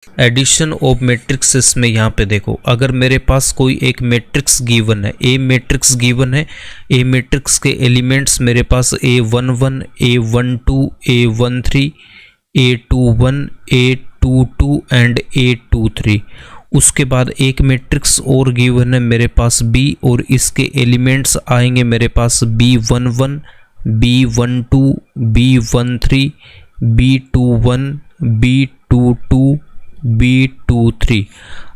Addition of matrixes में यहाँ पे देखो, अगर मेरे पास कोई एक मैट्रिक्स गिवन है, ए मैट्रिक्स गिवन है, ए मैट्रिक्स के एलिमेंट्स मेरे पास A11, A12, A13, A21, A22 and A23। उसके बाद एक मैट्रिक्स और गिवन है मेरे पास B, और इसके एलिमेंट्स आएंगे मेरे पास B11, B12, B13, B21, B22, B23।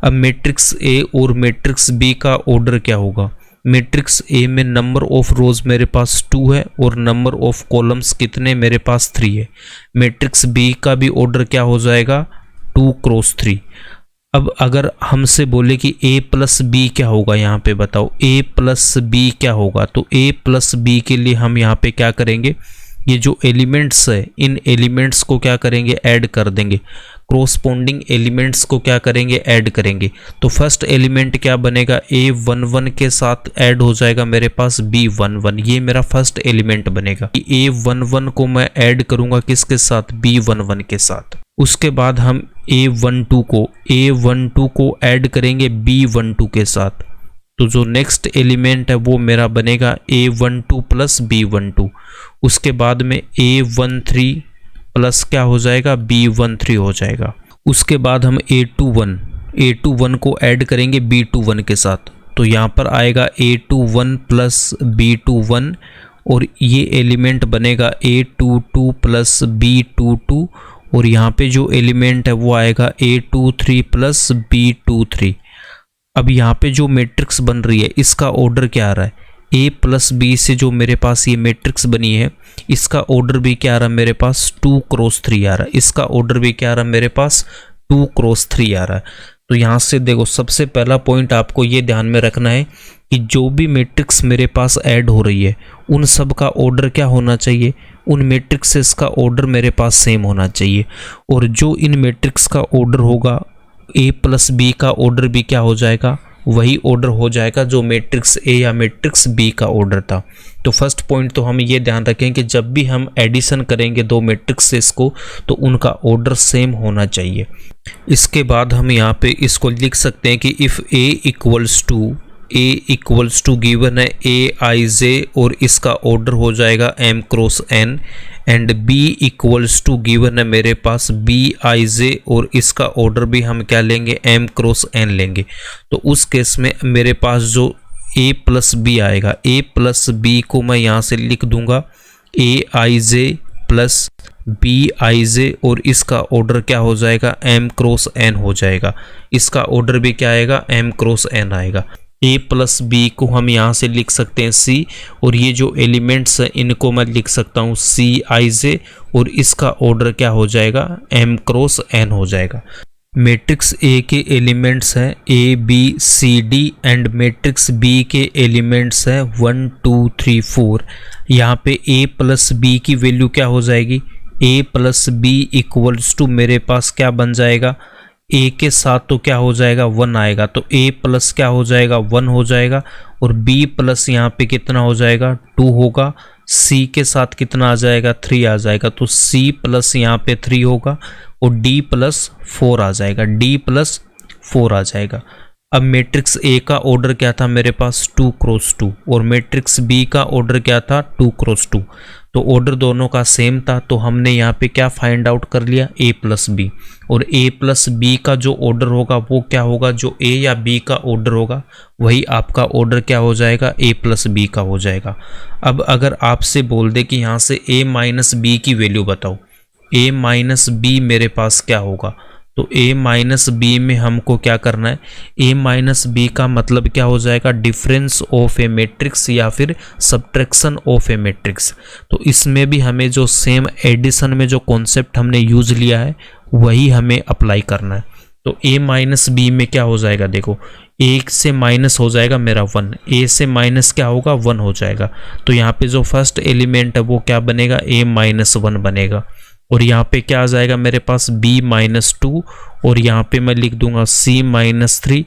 अब मैट्रिक्स ए और मैट्रिक्स बी का ऑर्डर क्या होगा? मैट्रिक्स ए में नंबर ऑफ रोज मेरे पास 2 है और नंबर ऑफ कॉलम्स कितने मेरे पास 3 है। मैट्रिक्स बी का भी ऑर्डर क्या हो जाएगा? 2 क्रॉस 3। अब अगर हमसे बोले कि a प्लस बी क्या होगा, यहाँ पे बताओ a प्लस बी क्या होगा, तो a प्लस बी के लिए हम यहाँ पे क्या करेंगे, ये जो एलिमेंट्स है इन एलिमेंट्स को क्या करेंगे, ऐड कर देंगे। कोरोस्पोंडिंग एलिमेंट्स को क्या करेंगे, ऐड करेंगे। तो फर्स्ट एलिमेंट क्या बनेगा, A11 के साथ ऐड हो जाएगा मेरे पास B11, ये मेरा फर्स्ट एलिमेंट बनेगा। A11 को मैं ऐड करूंगा किसके साथ, B11 के साथ। उसके बाद हम A12 को ऐड करेंगे B12 के साथ। तो जो नेक्स्ट एलिमेंट है वो मेरा बनेगा A12 प्लस B12। उसके बाद में A13 प्लस क्या हो जाएगा, B13 हो जाएगा। उसके बाद हम A21 को ऐड करेंगे B21 के साथ। तो यहाँ पर आएगा A21 प्लस B21, और ये एलिमेंट बनेगा A22 प्लस B22, और यहाँ पे जो एलिमेंट है वो आएगा A23 प्लस B23। अब यहाँ पे जो मैट्रिक्स बन रही है इसका ऑर्डर क्या आ रहा है, A प्लस बी से जो मेरे पास ये मैट्रिक्स बनी है इसका ऑर्डर भी क्या आ रहा है मेरे पास, 2 क्रॉस 3 आ रहा है। इसका ऑर्डर भी क्या आ रहा है मेरे पास, 2 क्रॉस 3 आ रहा है। तो यहाँ से देखो, सबसे पहला पॉइंट आपको ये ध्यान में रखना है कि जो भी मैट्रिक्स मेरे पास ऐड हो रही है उन सब का ऑर्डर क्या होना चाहिए, उन मैट्रिक्सेस का ऑर्डर मेरे पास सेम होना चाहिए। और जो इन मैट्रिक्स का ऑर्डर होगा, A प्लस बी का ऑर्डर भी क्या हो जाएगा, वही ऑर्डर हो जाएगा जो मैट्रिक्स ए या मैट्रिक्स बी का ऑर्डर था। तो फर्स्ट पॉइंट तो हम ये ध्यान रखें कि जब भी हम एडिशन करेंगे दो मैट्रिक्सेस को तो उनका ऑर्डर सेम होना चाहिए। इसके बाद हम यहाँ पे इसको लिख सकते हैं कि if A equals to given है Aij, और इसका ऑर्डर हो जाएगा M cross N, and B equals to given है मेरे पास Bij, और इसका ऑर्डर भी हम क्या लेंगे, M क्रॉस N लेंगे। तो उस केस में मेरे पास जो A प्लस बी आएगा, A प्लस बी को मैं यहाँ से लिख दूंगा Aij प्लस Bij, और इसका ऑर्डर क्या हो जाएगा, M क्रॉस N हो जाएगा। इसका ऑर्डर भी क्या आएगा, M क्रॉस N आएगा। A प्लस बी को हम यहाँ से लिख सकते हैं C, और ये जो एलिमेंट्स हैं इनको मैं लिख सकता हूँ Cij, और इसका ऑर्डर क्या हो जाएगा, M क्रॉस N हो जाएगा। मैट्रिक्स A के एलिमेंट्स हैं A B C D, and matrix B के एलिमेंट्स हैं 1 2 3 4। यहाँ पे A प्लस बी की वैल्यू क्या हो जाएगी, A plus B equals to मेरे पास क्या बन जाएगा, A के साथ तो क्या हो जाएगा, 1 आएगा, तो A प्लस क्या हो जाएगा, 1 हो जाएगा, और B प्लस यहाँ पे कितना हो जाएगा, 2 होगा। C के साथ कितना आ जाएगा, 3 आ जाएगा, तो C प्लस यहाँ पे 3 होगा, और D प्लस 4 आ जाएगा, D प्लस 4 आ जाएगा। अब मैट्रिक्स A का ऑर्डर क्या था मेरे पास, 2 क्रॉस 2, और मैट्रिक्स B का ऑर्डर क्या था, 2 क्रॉस 2। तो ऑर्डर दोनों का सेम था, तो हमने यहाँ पे क्या फाइंड आउट कर लिया, A प्लस बी। और A प्लस बी का जो ऑर्डर होगा वो क्या होगा, जो A या B का ऑर्डर होगा वही आपका ऑर्डर क्या हो जाएगा, A प्लस बी का हो जाएगा। अब अगर आपसे बोल दे कि यहाँ से A माइनस बी की वैल्यू बताओ, A माइनस बी मेरे पास क्या होगा, तो A माइनस बी में हमको क्या करना है, A माइनस बी का मतलब क्या हो जाएगा, डिफरेंस ऑफ ए मैट्रिक्स या फिर सब्ट्रैक्शन ऑफ ए मैट्रिक्स। तो इसमें भी हमें जो सेम एडिशन में जो कॉन्सेप्ट हमने यूज लिया है वही हमें अप्लाई करना है। तो A माइनस बी में क्या हो जाएगा, देखो एक से माइनस हो जाएगा मेरा 1, A से माइनस क्या होगा, 1 हो जाएगा। तो यहाँ पे जो फर्स्ट एलिमेंट है वो क्या बनेगा, A माइनस 1 बनेगा, और यहाँ पे क्या आ जाएगा मेरे पास B माइनस 2, और यहाँ पे मैं लिख दूंगा C माइनस 3,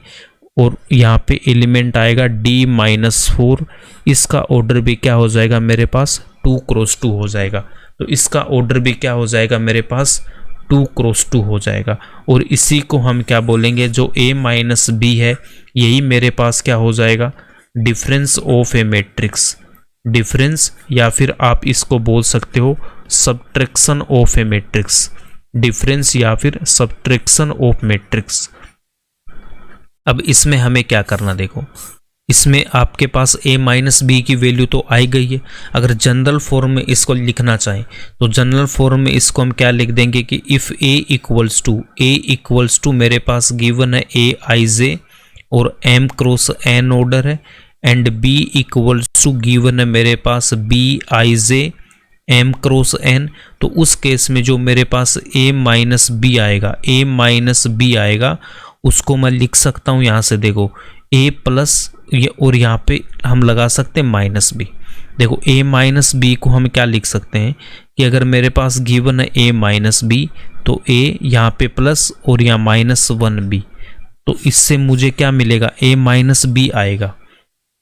और यहाँ पे एलिमेंट आएगा D माइनस 4। इसका ऑर्डर भी क्या हो जाएगा मेरे पास, 2 क्रॉस 2 हो जाएगा। तो इसका ऑर्डर भी क्या हो जाएगा मेरे पास, 2 क्रॉस 2 हो जाएगा। और इसी को हम क्या बोलेंगे, जो a माइनस बी है यही मेरे पास क्या हो जाएगा, difference of A matrix. Difference या फिर आप इसको बोल सकते हो subtraction of A matrix. Difference या फिर सब्ट्रैक्शन ऑफ मैट्रिक्स। अब इसमें हमें क्या करना, देखो इसमें आपके पास a माइनस बी की वैल्यू तो आई गई है। अगर जनरल फॉर्म में इसको लिखना चाहें तो जनरल फॉर्म में इसको हम क्या लिख देंगे कि इफ़ a इक्वल्स टू मेरे पास गिवन है a i j और m क्रॉस n ऑर्डर है, and b equals to given है मेरे पास b i j m cross n। तो उस केस में जो मेरे पास a माइनस बी आएगा उसको मैं लिख सकता हूँ यहाँ से, देखो a प्लस और यहाँ पे हम लगा सकते हैं माइनस बी। देखो a माइनस बी को हम क्या लिख सकते हैं कि अगर मेरे पास गिवन है a माइनस बी तो a यहाँ पे प्लस और यहाँ -1b, तो इससे मुझे क्या मिलेगा, a माइनस बी आएगा,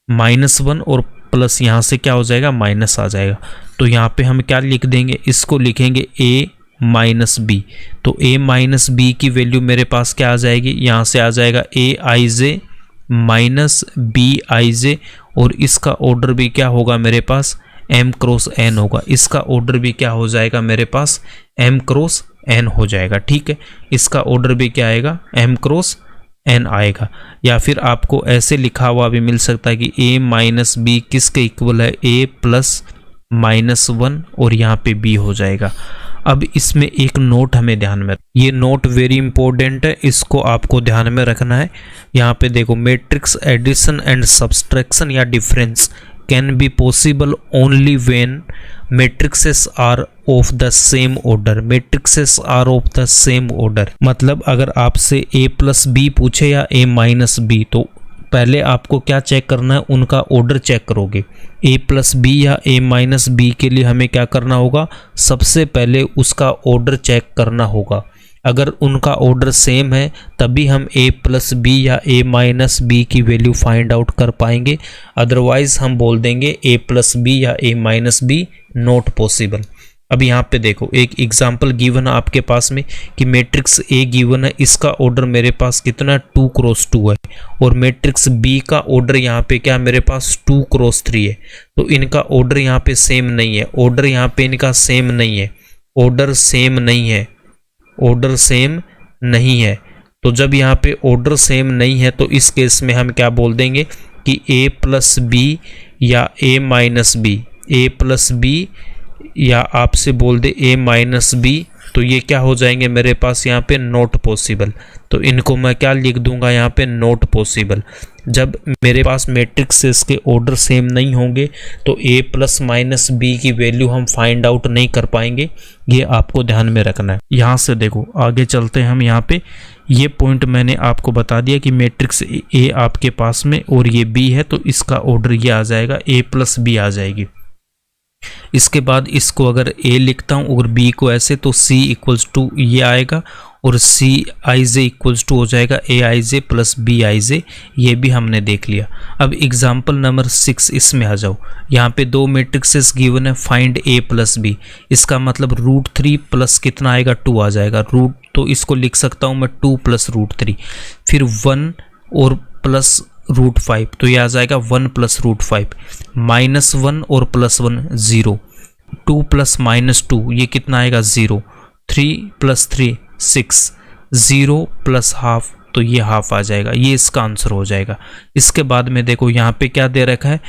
-1 और प्लस यहाँ से क्या हो जाएगा, माइनस आ जाएगा। तो यहाँ पे हम क्या लिख देंगे, इसको लिखेंगे a माइनस बी। तो a माइनस बी की वैल्यू मेरे पास क्या आ जाएगी, यहाँ से आ जाएगा a i j minus b i j, और इसका ऑर्डर भी क्या होगा मेरे पास, m क्रॉस n होगा। इसका ऑर्डर भी क्या हो जाएगा मेरे पास, m क्रॉस n हो जाएगा। ठीक है, इसका ऑर्डर भी क्या आएगा, m क्रॉस n आएगा। या फिर आपको ऐसे लिखा हुआ भी मिल सकता है कि a माइनस बी किसके इक्वल है, a प्लस -1 और यहाँ पे b हो जाएगा। अब इसमें एक नोट हमें ध्यान में, ये नोट वेरी इंपॉर्टेंट है, इसको आपको ध्यान में रखना है। यहाँ पे देखो, मैट्रिक्स एडिशन एंड सब्सट्रैक्शन या difference can be possible only when matrices are of the same order. Matrices are of the same order मतलब अगर आपसे a प्लस बी पूछे या a माइनस बी, तो पहले आपको क्या चेक करना है, उनका ऑर्डर चेक करोगे। a प्लस बी या a माइनस बी के लिए हमें क्या करना होगा, सबसे पहले उसका ऑर्डर चेक करना होगा। अगर उनका ऑर्डर सेम है तभी हम a प्लस बी या a माइनस बी की वैल्यू फाइंड आउट कर पाएंगे, अदरवाइज हम बोल देंगे a प्लस बी या a minus B not possible. अब यहाँ पे देखो, एक एग्जांपल गिवन है आपके पास में कि मैट्रिक्स A गिवन है, इसका ऑर्डर मेरे पास कितना 2 क्रॉस 2 है, और मैट्रिक्स B का ऑर्डर यहाँ पे क्या मेरे पास 2 क्रॉस 3 है। तो इनका ऑर्डर यहाँ पे सेम नहीं है, ऑर्डर यहाँ पे इनका सेम नहीं है, ऑर्डर सेम नहीं है। तो जब यहाँ पे ऑर्डर सेम नहीं है तो इस केस में हम क्या बोल देंगे कि A प्लस बी या A minus B, A plus B या आपसे बोल दे a माइनस बी, तो ये क्या हो जाएंगे मेरे पास यहाँ पे नॉट पॉसिबल। तो इनको मैं क्या लिख दूंगा यहाँ पे, नॉट पॉसिबल। जब मेरे पास मैट्रिक्सेस के ऑर्डर सेम नहीं होंगे तो a प्लस माइनस बी की वैल्यू हम फाइंड आउट नहीं कर पाएंगे, ये आपको ध्यान में रखना है। यहाँ से देखो आगे चलते हैं हम, यहाँ पे ये पॉइंट मैंने आपको बता दिया कि मैट्रिक्स a आपके पास में और ये b है, तो इसका ऑर्डर ये आ जाएगा, a प्लस बी आ जाएगी। इसके बाद इसको अगर a लिखता हूँ और b को ऐसे, तो c इक्वल्स टू ये आएगा और c i j equals to हो जाएगा a i j plus b i j। ये भी हमने देख लिया। अब एग्जाम्पल नंबर 6 इसमें आ जाओ। यहाँ पे दो मैट्रिक्सेस गिवन है, फाइंड a प्लस b। इसका मतलब √3 प्लस कितना आएगा, 2 आ जाएगा। रूट तो इसको लिख सकता हूँ मैं 2 प्लस √3, फिर 1 और प्लस √5, तो ये आ जाएगा 1 प्लस √5, -1 और +1 0, 2 प्लस -2 ये कितना आएगा 0, 3 प्लस 3 6, 0 प्लस हाफ, तो ये हाफ आ जाएगा। ये इसका आंसर हो जाएगा। इसके बाद में देखो यहाँ पे क्या दे रखा है,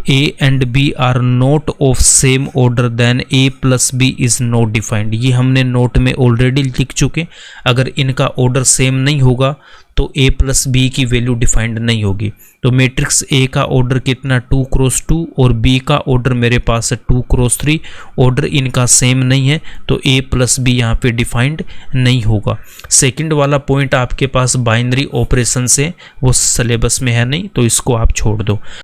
a and b are not of same order then a plus b is not defined. ये हमने नोट में ऑलरेडी लिख चुके। अगर इनका ऑर्डर सेम नहीं होगा तो a प्लस बी की वैल्यू डिफाइंड नहीं होगी। तो मैट्रिक्स a का ऑर्डर कितना 2 क्रॉस 2 और b का ऑर्डर मेरे पास है 2 क्रॉस 3। ऑर्डर इनका सेम नहीं है तो a प्लस बी यहाँ पे डिफाइंड नहीं होगा। सेकंड वाला पॉइंट आपके पास बाइनरी ऑपरेशन से, वो सिलेबस में है नहीं, तो इसको आप छोड़ दो।